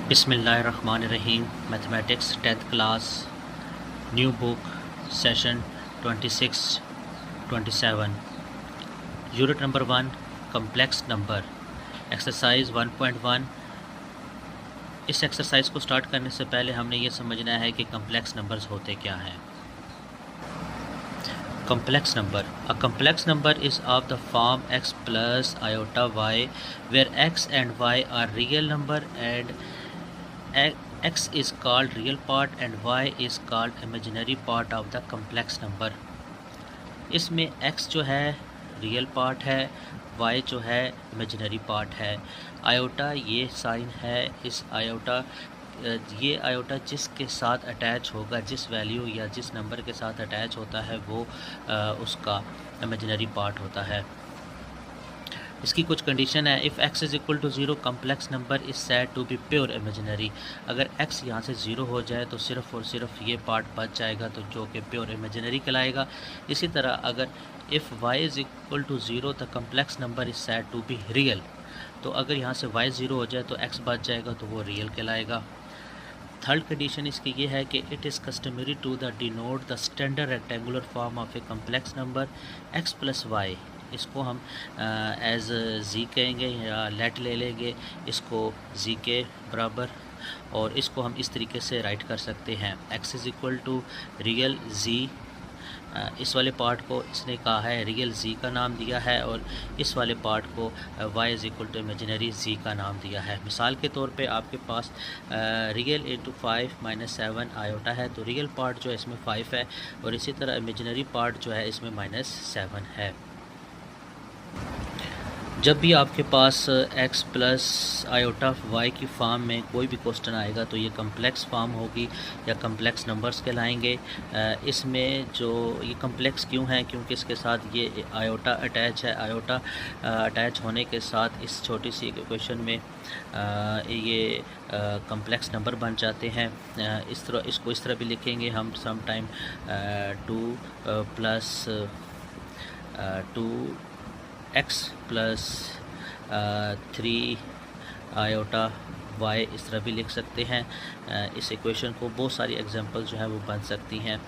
बिस्मिल्लाहिर्रहमानिर्रहीम। Mathematics 10th class, new book, session 26-27, unit number 1, complex number, exercise 1.1। इस exercise को start करने से पहले हमने ये समझना है कि कम्प्लेक्स नंबर्स होते क्या हैं। Complex number. A complex number is of the form x plus iota y, where x and y are real number and x is called real part and y is called imaginary part of the complex number. इसमें x जो है real part है, y जो है imaginary part है। Iota ये sign है, इस आयोटा ये आयोटा जिसके साथ अटैच होगा, जिस वैल्यू या जिस नंबर के साथ अटैच होता है वो उसका इमेजिनरी पार्ट होता है। इसकी कुछ कंडीशन है। If x is equal to 0 complex number is said to be pure imaginary. अगर x यहाँ से 0 हो जाए तो सिर्फ़ और सिर्फ ये पार्ट बच जाएगा, तो जो कि प्योर इमेजिनरी कहलाएगा। इसी तरह अगर if y is equal to 0 the complex number is said to be real. तो अगर यहाँ से y 0 हो जाए तो x बच जाएगा, तो वो रियल कहलाएगा। थर्ड कंडीशन इसकी ये है कि it is customary to the denote the standard rectangular form of a complex number x plus y. इसको हम एज जी कहेंगे या लेट ले लेंगे, इसको जी के बराबर, और इसको हम इस तरीके से राइट कर सकते हैं। x is equal to real Z, इस वाले पार्ट को इसने कहा है रियल जी का नाम दिया है, और इस वाले पार्ट को y is equal to imaginary Z का नाम दिया है। मिसाल के तौर पे आपके पास रियल इंटू 5 माइनस 7 आयोटा है, तो रियल पार्ट जो है इसमें 5 है, और इसी तरह इमेजिनरी पार्ट जो है इसमें -7 है। जब भी आपके पास x प्लस आयोटा y की फॉर्म में कोई भी क्वेश्चन आएगा तो ये कम्प्लेक्स फॉर्म होगी या कम्प्लेक्स नंबर्स कहलाएंगे। इसमें जो ये कम्प्लेक्स क्यों है, क्योंकि इसके साथ ये आयोटा अटैच है। आयोटा अटैच होने के साथ इस छोटी सी इक्वेशन में ये कम्प्लेक्स नंबर बन जाते हैं। इसको इस तरह भी लिखेंगे हम some time 2 plus 2x plus 3 iota y, इस तरह भी लिख सकते हैं। इस इक्वेशन को बहुत सारी एग्जांपल जो है वो बन सकती हैं।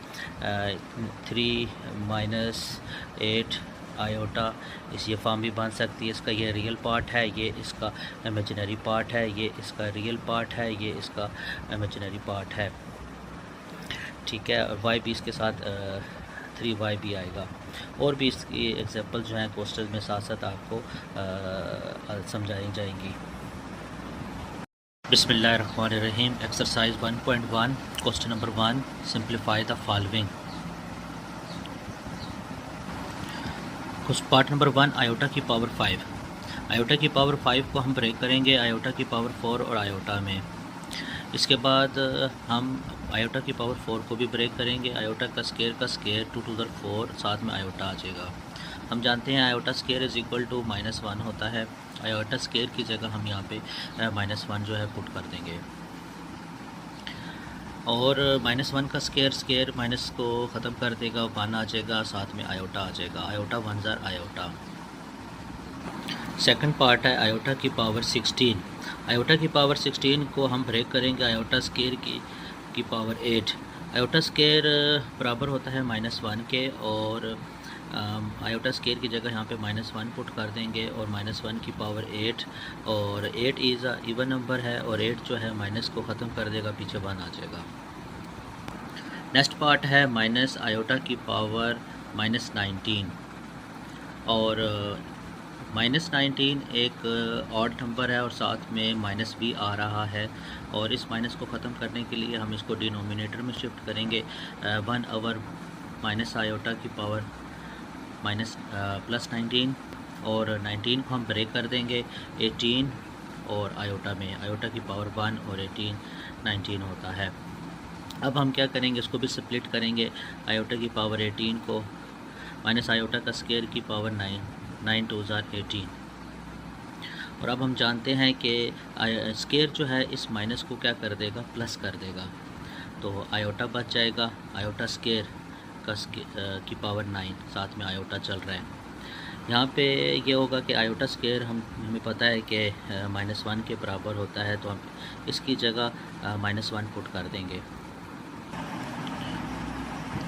3 माइनस 8 आयोटा, इस ये फॉर्म भी बन सकती है। इसका ये रियल पार्ट है, ये इसका इमेजिनरी पार्ट है, ये इसका रियल पार्ट है, ये इसका इमेजिनरी पार्ट है। ठीक है, और y भी इसके साथ 3y भी आएगा। और भी इसकी एग्जांपल जो हैं क्वेश्चन में साथ साथ आपको समझाई जाएंगी। बिस्मिल्लाहिर्रहमानिर्रहीम। Exercise 1.1, question number 1, simplify the following. Part number 1, iota की पावर 5। आयोटा की पावर 5 को हम ब्रेक करेंगे आयोटा की पावर 4 और आयोटा में। इसके बाद हम आयोटा की पावर 4 को भी ब्रेक करेंगे। आयोटा का स्केयर 2 टू द 4, साथ में आयोटा आ जाएगा। हम जानते हैं iota square is equal to -1 होता है। आयोटा स्केयर की जगह हम यहाँ पे -1 जो है पुट कर देंगे, और -1 का स्केयर माइनस को ख़त्म कर देगा, 1 आ जाएगा, साथ में आयोटा आ जाएगा। आयोटा 1 ज़ार आयोटा। सेकंड पार्ट है आयोटा की पावर 16। आयोटा की पावर 16 को हम ब्रेक करेंगे आयोटा स्केयर की पावर 8। आयोटा स्केयर बराबर होता है -1 के, और आयोटा स्केयर की जगह यहाँ पे -1 पुट कर देंगे, और -1 की पावर 8, और 8 इज़ अ इवन नंबर है, और 8 जो है माइनस को ख़त्म कर देगा, पीछे 1 आ जाएगा। नेक्स्ट पार्ट है माइनस आयोटा की पावर -19, और -19 एक ऑड नंबर है और साथ में माइनस भी आ रहा है, और इस माइनस को ख़त्म करने के लिए हम इसको डिनोमिनेटर में शिफ्ट करेंगे। 1 ओवर माइनस आयोटा की पावर +19, और 19 को हम ब्रेक कर देंगे 18 और आयोटा में। आयोटा की पावर 1 और 18 19 होता है। अब हम क्या करेंगे, इसको भी स्प्लिट करेंगे। आयोटा की पावर 18 को माइनस आयोटा का स्केयर की पावर 9 2 ज़ार 18। और अब हम जानते हैं कि स्केयर जो है इस माइनस को क्या कर देगा, प्लस कर देगा, तो आयोटा बच जाएगा। आयोटा स्केयर की पावर 9, साथ में आयोटा चल रहा है। यहाँ पे ये होगा कि आयोटा स्क्वायर हमें पता है कि -1 के बराबर होता है, तो हम इसकी जगह -1 पुट कर देंगे।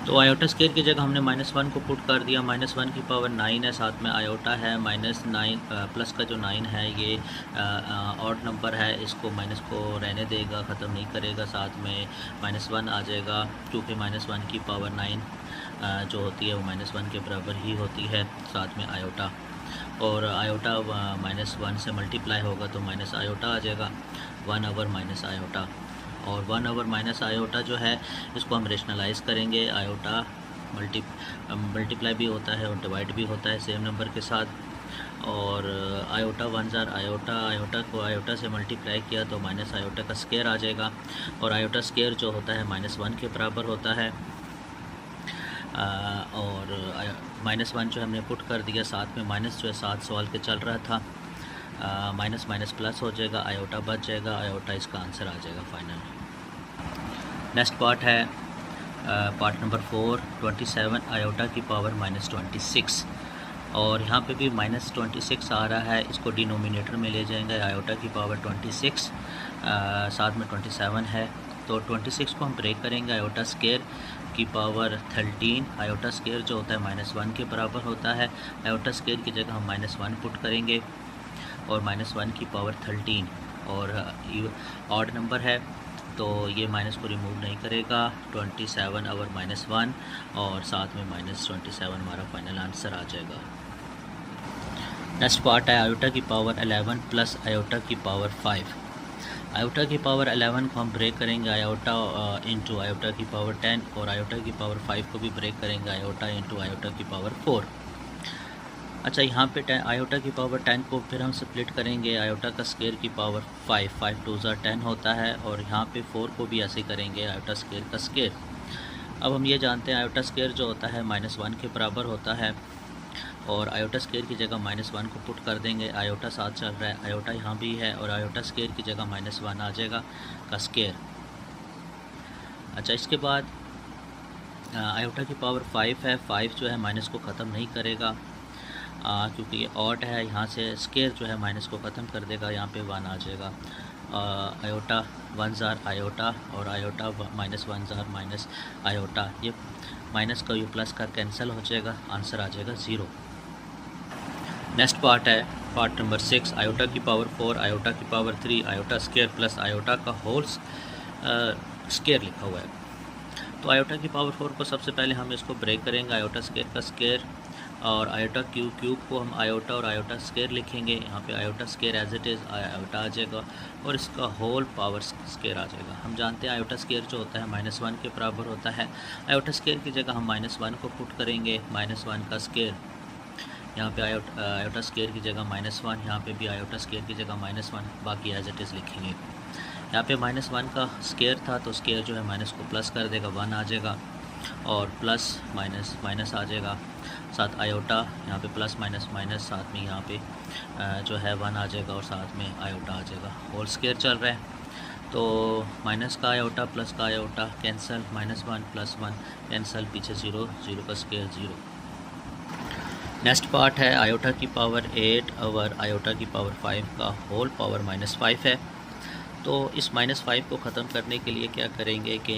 तो आयोटा स्क्वायर की जगह हमने -1 को पुट कर दिया। -1 की पावर 9 है, साथ में आयोटा है -9 प्लस का जो 9 है ये ऑड नंबर है, इसको माइनस को रहने देगा, ख़त्म नहीं करेगा, साथ में -1 आ जाएगा, क्योंकि -1 की पावर 9 जो होती है वो -1 के बराबर ही होती है, साथ में आयोटा। और आयोटा -1 से मल्टीप्लाई होगा तो माइनस आयोटा आ जाएगा, 1 ओवर माइनस आयोटा। और 1 ओवर माइनस आयोटा जो है इसको हम रेशनलाइज करेंगे। आयोटा मल्टीप्लाई भी होता है और डिवाइड भी होता है सेम नंबर के साथ। और आयोटा 1 ज़ार आयोटा, आयोटा को आयोटा से मल्टीप्लाई किया तो माइनस आयोटा का स्क्वायर आ जाएगा। और आयोटा स्क्वायर जो होता है -1 के बराबर होता है। और -1 जो हमने पुट कर दिया, साथ में माइनस जो है 7 सवाल के चल रहा था, माइनस माइनस प्लस हो जाएगा, आयोटा बच जाएगा, आयोटा इसका आंसर आ जाएगा फाइनल। नेक्स्ट पार्ट है पार्ट नंबर 4, 27 आयोटा की पावर -26। और यहाँ पे भी -26 आ रहा है, इसको डिनोमिनेटर में ले जाएंगे, आयोटा की पावर 26 साथ में 27 है, तो 26 को हम ब्रेक करेंगे, आयोटा स्क्वायर की पावर 13। आयोटा स्क्वायर जो होता है -1 के बराबर होता है, आयोटा स्क्वायर की जगह हम -1 पुट करेंगे और -1 की पावर 13। और ऑड नंबर है तो ये माइनस को रिमूव नहीं करेगा, 27 ओवर -1 और साथ में -27 हमारा फाइनल आंसर आ जाएगा। नेक्स्ट पार्ट है आयोटा की पावर 11 प्लस आयोटा की पावर 5। आयोटा की पावर 11 को हम ब्रेक करेंगे, आयोटा इंटू आयोटा की पावर 10, और आयोटा की पावर 5 को भी ब्रेक करेंगे, आयोटा इंटू आयोटा की पावर 4। अच्छा, यहाँ पे आयोटा की पावर 10 को फिर हम स्प्लिट करेंगे, आयोटा का स्क्वायर की पावर 5, 5 2 10 होता है, और यहाँ पे 4 को भी ऐसे करेंगे, आयोटा स्क्वायर का स्क्वायर। अब हम ये जानते हैं आयोटा स्क्वायर जो होता है -1 के बराबर होता है, और आयोटा स्क्वायर की जगह -1 को पुट कर देंगे, आयोटा साथ चल रहा है, आयोटा यहाँ भी है, और आयोटा स्क्वायर की जगह -1 आ जाएगा का स्क्वायर। अच्छा, इसके बाद आयोटा की पावर 5 है, 5 जो है माइनस को ख़त्म नहीं करेगा, क्योंकि ये ऑड है, यहाँ से स्क्वायर जो है माइनस को ख़त्म कर देगा, यहाँ पे 1 आ जाएगा। आयोटा 1 ज़ार आयोटा, और आयोटा -1 ज़ार माइनस आयोटा, ये माइनस का ये प्लस का कैंसिल हो जाएगा, आंसर आ जाएगा 0। नेक्स्ट पार्ट है पार्ट नंबर 6, आयोटा की पावर 4, आयोटा की power 3, iota square plus iota का होल स्क्वायर लिखा हुआ है। तो आयोटा की पावर 4 को सबसे पहले हम इसको ब्रेक करेंगे, आयोटा स्क्वायर का स्क्वायर, और आयोटा क्यूब को हम आयोटा और आयोटा स्क्वायर लिखेंगे, यहाँ पे iota square as it is iota आ जाएगा, और इसका होल पावर स्क्वायर आ जाएगा। हम जानते हैं आयोटा स्क्वायर जो होता है -1 के बराबर होता है, आयोटा स्क्वायर की जगह हम -1 को पुट करेंगे, -1 का स्क्वायर, यहाँ पे आयोटा स्क्वायर की जगह -1, यहाँ पे भी आयोटा स्क्वायर की जगह -1, बाकी एज इट इज़ लिखेंगे। यहाँ पे -1 का स्क्वायर था तो स्क्वायर जो है माइनस को प्लस कर देगा, 1 आ जाएगा, और प्लस माइनस माइनस आ जाएगा, साथ आयोटा, यहाँ पे प्लस माइनस माइनस, साथ में यहाँ पे जो है 1 आ जाएगा, और साथ में आयोटा आ जाएगा। होल स्क्वायर चल रहा है तो माइनस का आयोटा प्लस का आयोटा कैंसिल, -1 + 1 कैंसिल, पीछे 0, 0 का स्क्वायर 0। नेक्स्ट पार्ट है आयोटा की पावर 8 ओवर आयोटा की पावर 5 का होल पावर -5 है। तो इस -5 को ख़त्म करने के लिए क्या करेंगे कि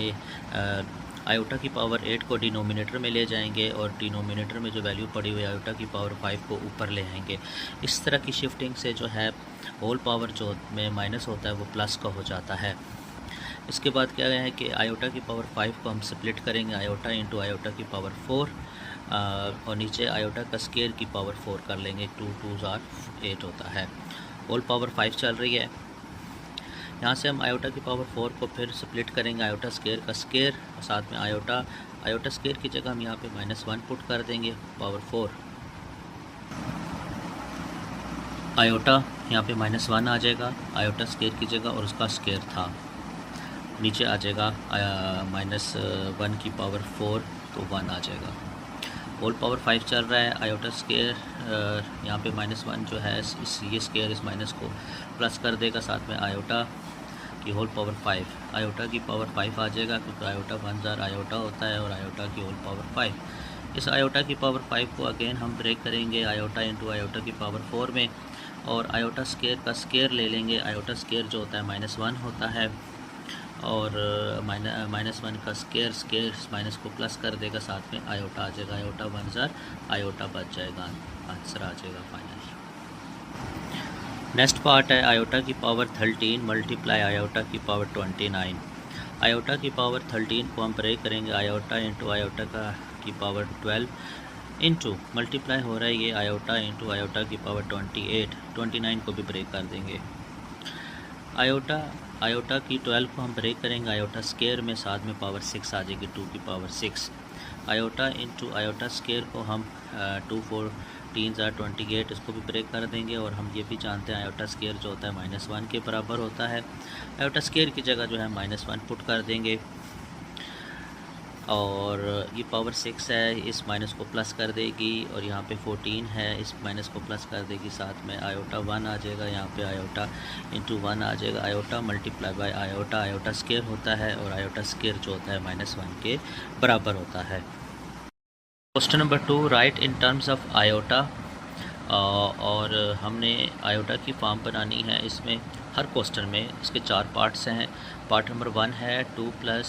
आयोटा की पावर 8 को डिनोमिनेटर में ले जाएंगे, और डिनोमिनेटर में जो वैल्यू पड़ी हुई आयोटा की पावर 5 को ऊपर ले आएंगे। इस तरह की शिफ्टिंग से जो है होल पावर जो में माइनस होता है वो प्लस का हो जाता है। इसके बाद क्या है कि आयोटा की पावर 5 को हम स्प्लिट करेंगे, आयोटा इंटू आयोटा की पावर 4, और नीचे आयोटा का स्क्वायर की पावर 4 कर लेंगे, 2 2 8 होता है। होल पावर 5 चल रही है, यहाँ से हम आयोटा की पावर 4 को फिर स्प्लिट करेंगे, आयोटा स्क्वायर का स्क्वायर, और साथ में आयोटा स्क्वायर की जगह हम यहाँ पे -1 पुट कर देंगे, पावर 4, आयोटा यहाँ पे -1 आ जाएगा आयोटा स्क्वायर की जगह, और उसका स्क्वायर था, नीचे आ जाएगा -1 की पावर 4, तो 1 आ जाएगा। होल पावर 5 चल रहा है, आयोटा स्क्वायर यहाँ पे -1 जो है ये स्क्वायर इस माइनस को प्लस कर देगा, साथ में आयोटा की होल पावर 5, आयोटा की पावर 5 आ जाएगा, क्योंकि आयोटा 1 ज़ार आयोटा होता है, और आयोटा की होल पावर 5, इस आयोटा की पावर 5 को अगेन हम ब्रेक करेंगे आयोटा इंटू आयोटा की पावर 4 में, और आयोटा स्केयर का स्केयर ले लेंगे। आयोटा स्केयर जो होता है -1 होता है, और -1 का स्केयर माइनस को प्लस कर देगा, साथ में आयोटा आ जाएगा। आयोटा 1 ज़ार आयोटा बच जाएगा, आंसर आ जाएगा फाइनल। नेक्स्ट पार्ट है आयोटा की पावर 13 मल्टीप्लाई आयोटा की पावर 29। आयोटा की पावर 13 को हम ब्रेक करेंगे आयोटा इंटू आयोटा की पावर 12 इंटू मल्टीप्लाई हो रहा है ये आयोटा इंटू आयोटा की पावर 28। 29 को भी ब्रेक कर देंगे। आयोटा की 12 को हम ब्रेक करेंगे आयोटा स्केयर में, साथ में पावर 6 आ जाएगी 2 की power 6। Iota into iota square को हम 2 4 3 ज़ार 28, इसको भी ब्रेक कर देंगे। और हम ये भी जानते हैं आयोटा स्केयर जो होता है -1 के बराबर होता है। आयोटा स्केयर की जगह जो है -1 पुट कर देंगे, और ये पावर 6 है, इस माइनस को प्लस कर देगी, और यहाँ पे 14 है, इस माइनस को प्लस कर देगी, साथ में आयोटा 1 आ जाएगा। यहाँ पे आयोटा इंटू 1 आ जाएगा, iota multiply by iota. Iota square होता है, और आयोटा स्केयर जो होता है -1 के बराबर होता है। Question number 2, right in terms of iota. और हमने आयोटा की फॉर्म बनानी है। इसमें हर क्वेश्चन में इसके 4 पार्ट्स हैं। पार्ट नंबर 1 है 2 प्लस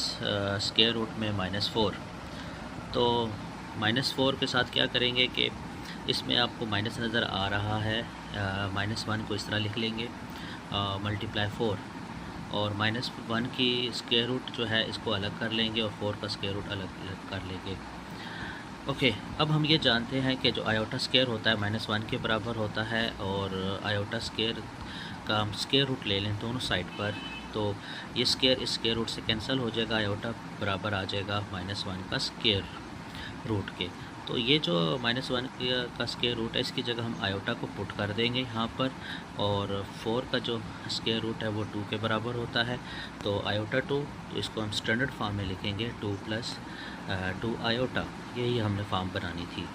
स्क्वायर रूट में -4। तो -4 के साथ क्या करेंगे कि इसमें आपको माइनस नज़र आ रहा है, -1 को इस तरह लिख लेंगे मल्टीप्लाई 4, और -1 की स्क्वायर रूट जो है इसको अलग कर लेंगे, और 4 का स्क्वायर रूट अलग कर लेंगे। ओके, अब हम ये जानते हैं कि जो आयोटा स्केयर होता है -1 के बराबर होता है, और आयोटा स्केयर का हम स्केयर रूट ले लें दोनों साइड पर, तो ये स्केयर इस स्केयर रूट से कैंसिल हो जाएगा, आयोटा बराबर आ जाएगा -1 का स्केयर रूट के। तो ये जो -1 का स्केयर रूट है, इसकी जगह हम आयोटा को पुट कर देंगे यहाँ पर, और 4 का जो स्केयर रूट है वो 2 के बराबर होता है। तो आयोटा 2, तो इसको हम स्टैंडर्ड फॉर्म में लिखेंगे 2 + 2 आयोटा। यही हमने फॉर्म बनानी थी।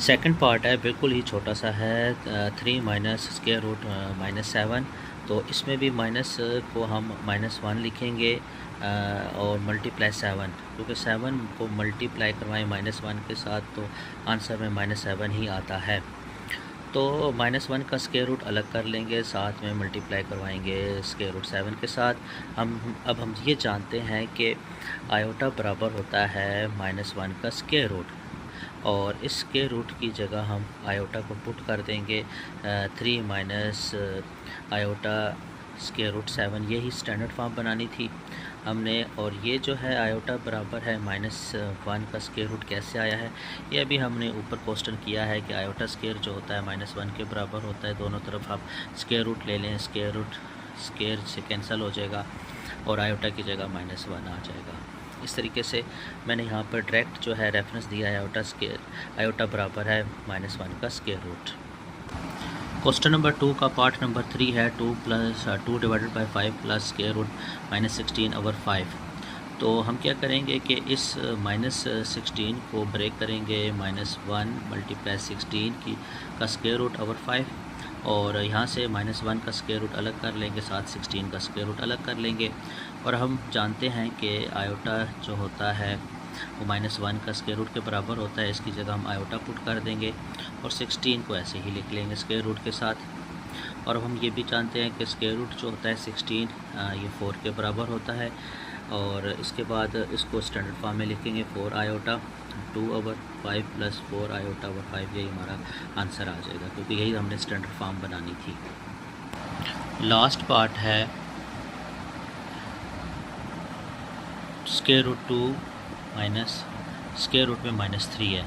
सेकंड पार्ट है, बिल्कुल ही छोटा सा है, 3 माइनस स्क्वायर रूट -7। तो इसमें भी माइनस को हम -1 लिखेंगे और मल्टीप्लाई 7, क्योंकि 7 को मल्टीप्लाई करवाएं -1 के साथ तो आंसर में -7 ही आता है। तो -1 का स्क्वायर रूट अलग कर लेंगे, साथ में मल्टीप्लाई करवाएंगे स्क्वायर रूट 7 के साथ। अब हम ये जानते हैं कि आयोटा बराबर होता है -1 का स्क्वायर रूट, और इस स्क्वायर रूट की जगह हम आयोटा को पुट कर देंगे 3 माइनस आयोटा स्क्वायर रूट 7। यही स्टैंडर्ड फॉर्म बनानी थी हमने। और ये जो है आयोटा बराबर है -1 का स्क्वायर रूट कैसे आया है, ये अभी हमने ऊपर क्वेश्चन किया है कि आयोटा स्क्वायर जो होता है -1 के बराबर होता है। दोनों तरफ आप स्क्वायर रूट ले लें, स्क्वायर रूट स्क्वायर से कैंसिल हो जाएगा, और आयोटा की जगह -1 आ जाएगा। इस तरीके से मैंने यहाँ पर डायरेक्ट जो है रेफरेंस दिया है आयोटा बराबर है -1 का स्क्वायर रूट। क्वेश्चन नंबर 2 का पार्ट नंबर 3 है 2 divided by 5 plus square root -16/5। तो हम क्या करेंगे कि इस -16 को ब्रेक करेंगे, -1 मल्टीप्लाई 16 का स्क्वायर रूट ओवर 5, और यहाँ से -1 का स्क्वायर रूट अलग कर लेंगे, साथ 16 का स्क्वायर रूट अलग कर लेंगे। और हम जानते हैं कि आयोटा जो होता है वो -1 का स्क्वायर रूट के बराबर होता है। इसकी जगह हम आयोटा पुट कर देंगे, और 16 को ऐसे ही लिख लेंगे स्क्वायर रूट के साथ। और हम ये भी जानते हैं कि स्क्वायर रूट जो होता है 16 ये 4 के बराबर होता है। और इसके बाद इसको स्टैंडर्ड फॉर्म में लिखेंगे 4 आयोटा 2/5 + 4 आयोटा ओवर 5। यही हमारा आंसर आ जाएगा, क्योंकि यही हमने स्टैंडर्ड फॉर्म बनानी थी। लास्ट पार्ट है square root 2 minus square root में -3 है।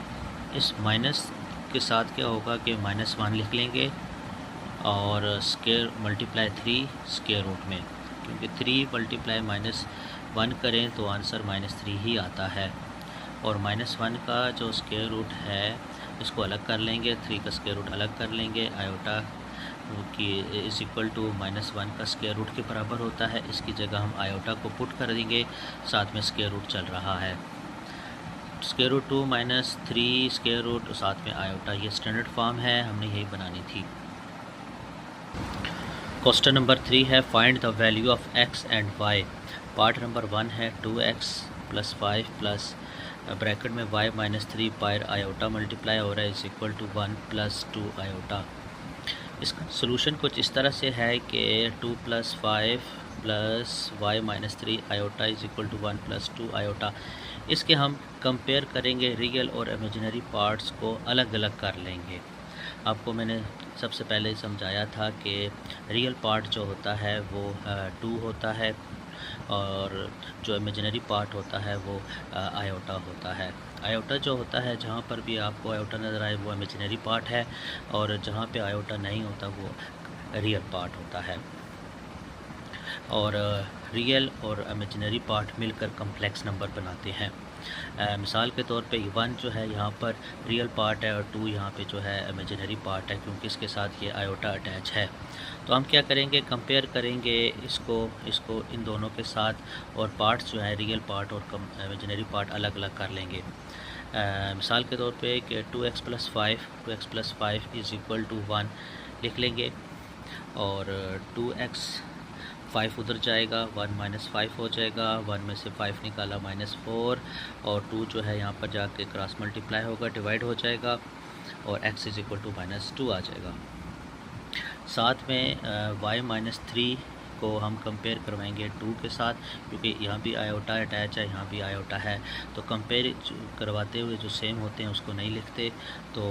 इस माइनस के साथ क्या होगा कि -1 लिख लेंगे, और स्क्वायर मल्टीप्लाई 3 स्क्वायर रूट में, क्योंकि 3 मल्टीप्लाई -1 करें तो आंसर -3 ही आता है। और -1 का जो स्क्वायर रूट है इसको अलग कर लेंगे, 3 का स्क्वायर रूट अलग कर लेंगे, आयोटा की इज़ इक्वल टू -1 का स्क्वायर रूट के बराबर होता है। इसकी जगह हम आयोटा को पुट कर देंगे, साथ में स्क्वायर रूट चल रहा है, स्क्वायर रूट 2 - 3 स्क्वायर रूट साथ में आयोटा। ये स्टैंडर्ड फॉर्म है, हमने यही बनानी थी। क्वेश्चन नंबर 3 है find the value of x and y। Part number 1 है 2x प्लस 5 प्लस ब्रैकेट में y minus 3 by iota multiply हो रहा है is equal to 1 plus 2 iota. इसका सोल्यूशन कुछ इस तरह से है कि 2 plus 5 plus y minus 3 iota is equal to 1 plus 2 iota. इसके हम कंपेयर करेंगे, रियल और इमेजिनरी पार्ट्स को अलग अलग कर लेंगे। आपको मैंने सबसे पहले समझाया था कि रियल पार्ट जो होता है वो 2 होता है और जो इमेजिनरी पार्ट होता है वो आयोटा होता है। आयोटा जो होता है, जहाँ पर भी आपको आयोटा नज़र आए वो इमेजिनरी पार्ट है, और जहाँ पे आयोटा नहीं होता वो रियल पार्ट होता है। और रियल और इमेजिनरी पार्ट मिलकर कम्प्लेक्स नंबर बनाते हैं। मिसाल के तौर पे 1 जो है यहाँ पर रियल पार्ट है और 2 यहाँ पे जो है इमेजिनरी पार्ट है, क्योंकि इसके साथ ये आयोटा अटैच है। तो हम क्या करेंगे, कंपेयर करेंगे इसको इन दोनों के साथ, और पार्ट्स जो है रियल पार्ट और इमेजिनरी पार्ट अलग अलग कर लेंगे। मिसाल के तौर पे कि 2x plus 5 is equal to 1 लिख लेंगे, और 2x 5 उधर जाएगा, 1 माइनस 5 हो जाएगा, 1 में से 5 निकाला -4, और 2 जो है यहाँ पर जाके क्रॉस मल्टीप्लाई होगा, डिवाइड हो जाएगा, और x इज़ इक्वल टू -2 आ जाएगा। साथ में y माइनस 3 को हम कंपेयर करवाएंगे 2 के साथ, क्योंकि यहाँ भी आयोटा अटैच है, यहाँ भी आयोटा है, तो कंपेयर करवाते हुए जो सेम होते हैं उसको नहीं लिखते। तो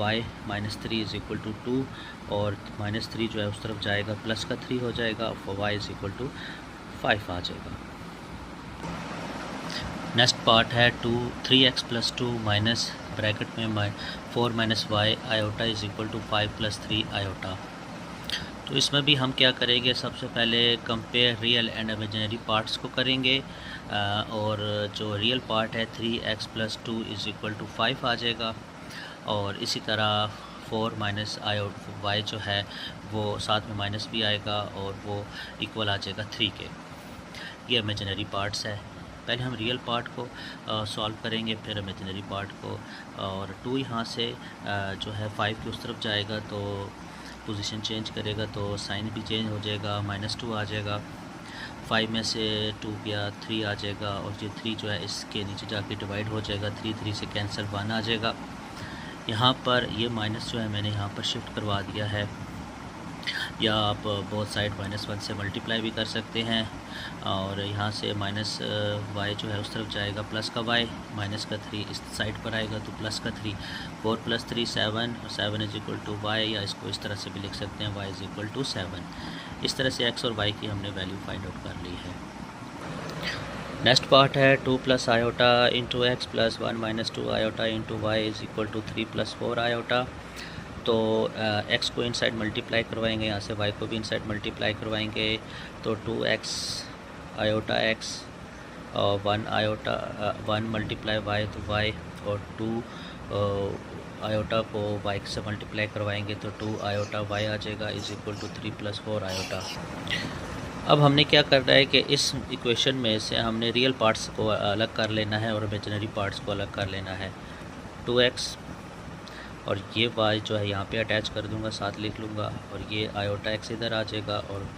y minus 3 is equal to 2, और -3 जो है उस तरफ जाएगा, प्लस का 3 हो जाएगा, और y इज़ इक्वल टू 5 आ जाएगा। नेक्स्ट पार्ट है 3x प्लस 2 माइनस ब्रैकेट में 4 minus y iota is equal to 5 plus 3 iota. तो इसमें भी हम क्या करेंगे, सबसे पहले compare real and imaginary parts को करेंगे, और जो रियल पार्ट है 3x plus 2 is equal to 5 आ जाएगा, और इसी तरह 4 माइनस वाई जो है वो साथ में माइनस भी आएगा, और वो इक्वल आ जाएगा 3 के। ये इमेजिनरी पार्ट्स है। पहले हम रियल पार्ट को सॉल्व करेंगे, फिर इमेजिनरी पार्ट को, और 2 यहाँ से जो है 5 की उस तरफ जाएगा तो पोजीशन चेंज करेगा, तो साइन भी चेंज हो जाएगा, -2 आ जाएगा। 5 में से 2 गया 3 आ जाएगा, और ये 3 जो है इसके नीचे जाके डिवाइड हो जाएगा, 3 से कैंसिल 1 आ जाएगा। यहाँ पर ये माइनस जो है मैंने यहाँ पर शिफ्ट करवा दिया है, या आप बोथ साइड -1 से मल्टीप्लाई भी कर सकते हैं, और यहाँ से माइनस वाई जो है उस तरफ जाएगा, प्लस का वाई, माइनस का 3 इस साइड पर आएगा तो प्लस का 3, 4 प्लस 3 7, और 7 इज़ इक्वल टू वाई, या इसको इस तरह से भी लिख सकते हैं, वाई इज़ इक्वल टू 7। इस तरह से एक्स और वाई की हमने वैल्यू फाइंड आउट कर ली है। नेक्स्ट पार्ट है 2 plus iota into x plus 1 minus 2 iota into y is equal to 3 plus 4 iota. तो x को इनसाइड मल्टीप्लाई करवाएंगे, यहाँ से y को भी इनसाइड मल्टीप्लाई करवाएंगे, तो 2x आयोटा x और 1 आयोटा 1 मल्टीप्लाई y तो y, और 2 आयोटा को y से मल्टीप्लाई करवाएंगे तो 2 आयोटा y आ जाएगा is equal to 3 plus 4 iota. अब हमने क्या करना है कि इस इक्वेशन में से हमने रियल पार्ट्स को अलग कर लेना है और इमेजिनरी पार्ट्स को अलग कर लेना है। 2x और ये y जो है यहाँ पे अटैच कर दूंगा, साथ लिख लूँगा, और ये आयोटा x इधर आ जाएगा, और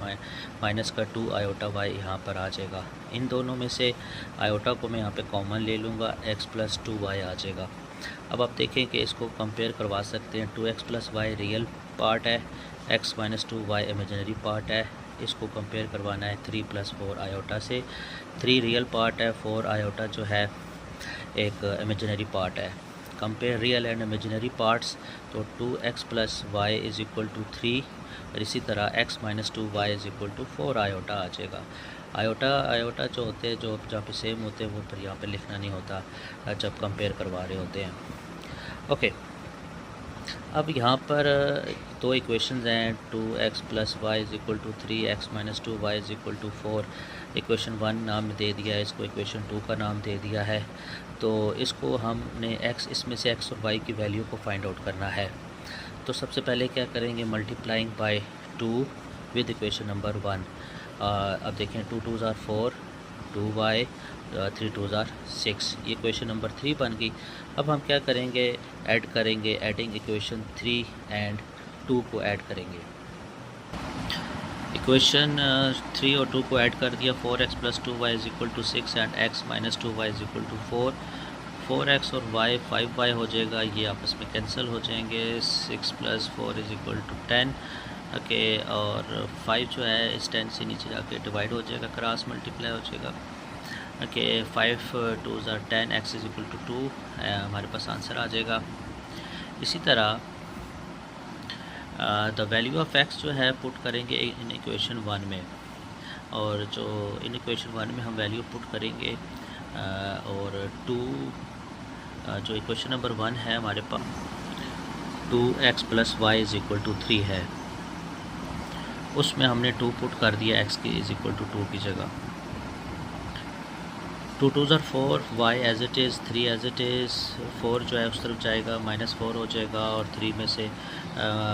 माइनस का 2 आयोटा y यहाँ पर आ जाएगा। इन दोनों में से आयोटा को मैं यहाँ पे कॉमन ले लूँगा, x प्लस 2y आ जाएगा। अब आप देखें कि इसको कंपेयर करवा सकते हैं, 2x plus y real part है, x minus 2y imaginary part है। इसको कंपेयर करवाना है 3 प्लस 4 आयोटा से। 3 रियल पार्ट है, 4 आयोटा जो है एक इमेजिनरी पार्ट है। Compare real and imaginary parts, तो 2x plus Y is equal to 3, और इसी तरह x minus 2y is equal to 4 iota आ जाएगा। आयोटा जो होते हैं, जो जहाँ पे सेम होते हैं, वो फिर यहाँ पे लिखना नहीं होता जब कंपेयर करवा रहे होते हैं। ओके, अब यहाँ पर दो इक्वेशंस हैं, 2x plus Y is equal to 3, x minus 2y is equal to 4। Equation 1 नाम दे दिया है, इसको इक्वेशन 2 का नाम दे दिया है। तो इसको हमने इसमें से x और y की वैल्यू को फाइंड आउट करना है। तो सबसे पहले क्या करेंगे, multiplying by 2 with equation number 1। अब देखें 2 2s are 4, 2y 3 2s are 6, ये इक्वेशन नंबर 3 बन गई। अब हम क्या करेंगे, ऐड करेंगे, एडिंग इक्वेशन 3 एंड 2 को ऐड करेंगे। इक्वेशन 3 और 2 को ऐड कर दिया, 4x plus 2y is equal to 6 and x minus 2y is equal to 4। 4x और y 5y हो जाएगा, ये आपस में कैंसिल हो जाएंगे। 6 plus 4 is equal to 10। Okay, और 5 जो है इस 10 से नीचे जाके डिवाइड हो जाएगा, क्रॉस मल्टीप्लाई हो जाएगा। ओके, 5 2 ज़ा 10, x इज इक्वल टू 2, हमारे पास आंसर आ जाएगा। इसी तरह द वैल्यू ऑफ x जो है पुट करेंगे इन इक्वेशन 1 में, और जो इन इक्वेशन 1 में हम वैल्यू पुट करेंगे और 2 जो इक्वेशन नंबर 1 है हमारे पास 2x plus y is equal to 3 है, उसमें हमने 2 पुट कर दिया x की इज इक्वल टू 2 की जगह। 2 2 ज़ार 4, y as it is, 3 as it is, 4 जो है उस तरफ जाएगा, -4 हो जाएगा, और 3 में से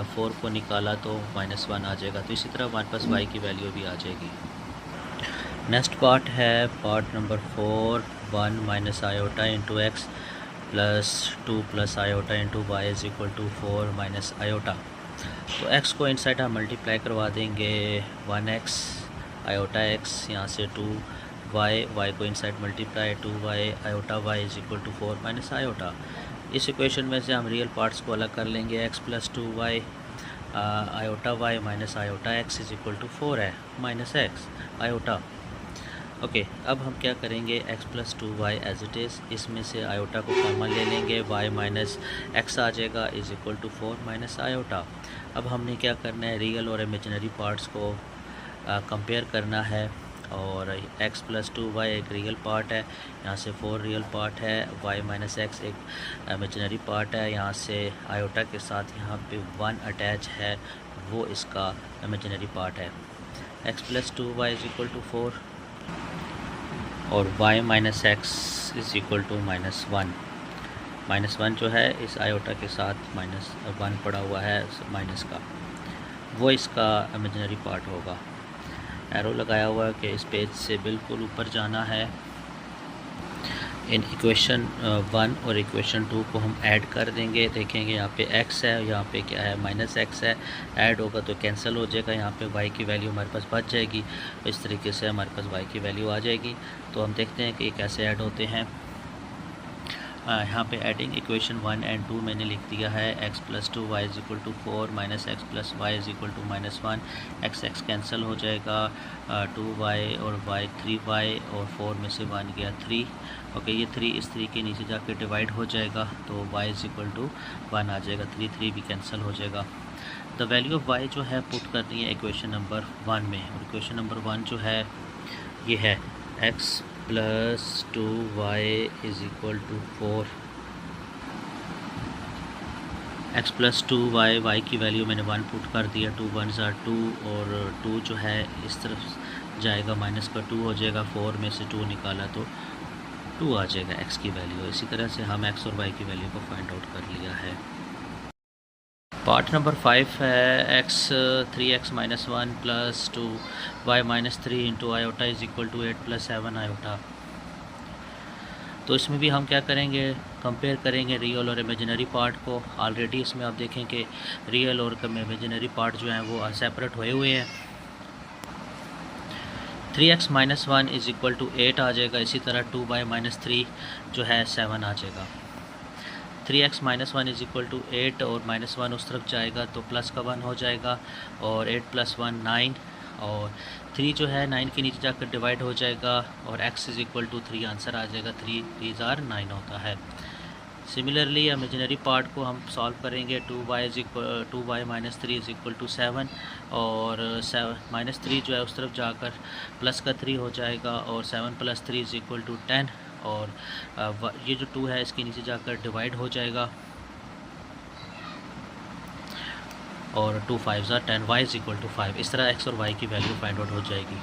4 को निकाला तो -1 आ जाएगा। तो इसी तरह हमारे पास y की वैल्यू भी आ जाएगी। नेक्स्ट पार्ट है part number 4, 1 minus iota into x plus 2 plus iota into y is equal to 4 minus iota. तो x को इनसाइड हम मल्टीप्लाई करवा देंगे 1x आयोटा x, यहाँ से 2y को inside multiply 2y iota y is equal to 4 minus iota. इस equation में से हम रियल पार्ट्स को अलग कर लेंगे, x plus 2y iota y minus iota x is equal to 4 है माइनस x आयोटा। ओके, अब हम क्या करेंगे, x plus 2y as it is, इसमें से आयोटा को कॉमन ले लेंगे, y माइनस एक्स आ जाएगा is equal to 4 minus iota. अब हमने क्या करना है, रियल और इमेजिनरी पार्ट्स को कंपेयर करना है, और x प्लस 2y एक रियल पार्ट है, यहाँ से 4 रियल पार्ट है, y माइनस एक्स एक इमेजिनरी पार्ट है, यहाँ से आयोटा के साथ यहाँ पे 1 अटैच है, वो इसका इमेजिनरी पार्ट है। x plus 2y is equal to 4 और y minus x is equal to -1। -1 जो है इस आयोटा के साथ -1 पड़ा हुआ है माइनस का, वो इसका इमेजिनरी पार्ट होगा। एरो लगाया हुआ है कि इस पेज से बिल्कुल ऊपर जाना है। इन इक्वेशन 1 और इक्वेशन 2 को हम ऐड कर देंगे, देखेंगे यहाँ पे x है, यहाँ पे क्या है -x है, ऐड होगा तो कैंसिल हो जाएगा, यहाँ पे y की वैल्यू हमारे पास बच जाएगी, इस तरीके से हमारे पास y की वैल्यू आ जाएगी। तो हम देखते हैं कि ये कैसे ऐड होते हैं। यहाँ पे एडिंग इक्वेशन 1 एंड 2 मैंने लिख दिया है, x plus 2y is equal to 4 minus x plus y is equal to -1, x cancel हो जाएगा, 2y और y 3y, और 4 में से 1 गया 3। ओके, ये 3 इस 3 के नीचे जाके डिवाइड हो जाएगा, तो y इज इक्वल टू 1 आ जाएगा, 3 भी कैंसिल हो जाएगा। द वैल्यू ऑफ y जो है पुट करनी है इक्वेशन नंबर 1 में, और इक्वेशन नंबर 1 जो है ये है x plus 2y is equal to 4, x plus 2y, y की वैल्यू मैंने 1 पुट कर दिया, 2 1 ज़ार 2, और 2 जो है इस तरफ जाएगा, माइनस का 2 हो जाएगा, 4 में से 2 निकाला तो 2 आ जाएगा x की वैल्यू। इसी तरह से हम x और y की वैल्यू को फाइंड आउट कर लिया है। पार्ट नंबर 5 है x 3x minus 1 plus 2y minus 3 into iota is equal to 8 plus 7 iota. तो इसमें भी हम क्या करेंगे, कंपेयर करेंगे रियल और इमेजिनरी पार्ट को। ऑलरेडी इसमें आप देखें कि रियल और इमेजिनरी पार्ट जो हैं वो सेपरेट हुए हैं। 3x minus 1 is equal to 8 आ जाएगा, इसी तरह 2y माइनस 3 जो है 7 आ जाएगा। 3x minus 1 is equal to 8, और -1 उस तरफ जाएगा तो प्लस का 1 हो जाएगा, और 8 प्लस 1 9, और 3 जो है 9 के नीचे जाकर डिवाइड हो जाएगा, और x is equal to 3 answer आ जाएगा, 3 3 ज़ार 9 होता है। सिमिलरली इमेजिनरी पार्ट को हम सॉल्व करेंगे, 2y minus 3 is equal to 7, और -3 जो है उस तरफ जाकर प्लस का 3 हो जाएगा, और 7 प्लस 3 इज इक्वल टू 10, और ये जो 2 है इसके नीचे जाकर डिवाइड हो जाएगा, और 2 5 ज़ार 10, y इज इक्वल टू 5। इस तरह x और y की वैल्यू फाइंड आउट हो जाएगी।